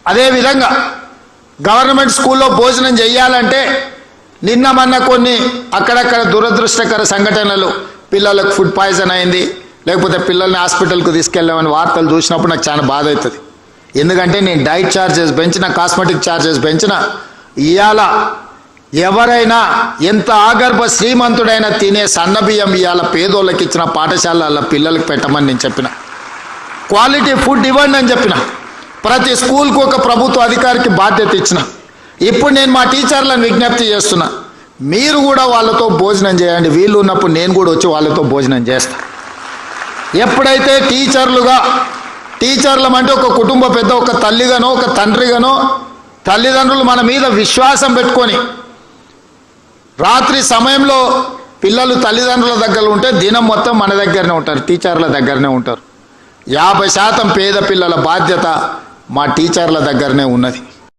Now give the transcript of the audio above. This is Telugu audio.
అదేవిధంగా గవర్నమెంట్ స్కూల్లో భోజనం చేయాలంటే నిన్న మొన్న కొన్ని అక్కడక్కడ దురదృష్టకర సంఘటనలు, పిల్లలకు ఫుడ్ పాయిజన్ అయింది, లేకపోతే పిల్లల్ని హాస్పిటల్కు తీసుకెళ్ళామని వార్తలు చూసినప్పుడు నాకు చాలా బాధ అవుతుంది. ఎందుకంటే నేను డైట్ ఛార్జెస్ పెంచిన, కాస్మెటిక్ ఛార్జెస్ పెంచిన, ఇవాళ ఎవరైనా ఎంత ఆగర్భ శ్రీమంతుడైనా తినే సన్నబియ్యం ఇవాళ పేదోళ్ళకి ఇచ్చిన పాఠశాలల పిల్లలకు పెట్టమని నేను చెప్పిన. క్వాలిటీ ఫుడ్ ఇవ్వండి అని చెప్పిన. ప్రతి స్కూల్కు ఒక ప్రభుత్వ అధికారికి బాధ్యత ఇచ్చిన. ఇప్పుడు నేను మా టీచర్లను విజ్ఞప్తి చేస్తున్నా, మీరు కూడా వాళ్ళతో భోజనం చేయండి. వీళ్ళు ఉన్నప్పుడు నేను కూడా వచ్చి వాళ్ళతో భోజనం చేస్తా. ఎప్పుడైతే టీచర్లం అంటే ఒక కుటుంబ పెద్ద, ఒక తల్లిగానో ఒక తండ్రిగానో తల్లిదండ్రులు మన మీద విశ్వాసం పెట్టుకొని రాత్రి సమయంలో పిల్లలు తల్లిదండ్రుల దగ్గర ఉంటే దినం మొత్తం మన దగ్గరనే ఉంటారు, టీచర్ల దగ్గరనే ఉంటారు. 50% పేద పిల్లల బాధ్యత మా టీచర్ల దగ్గరనే ఉన్నది.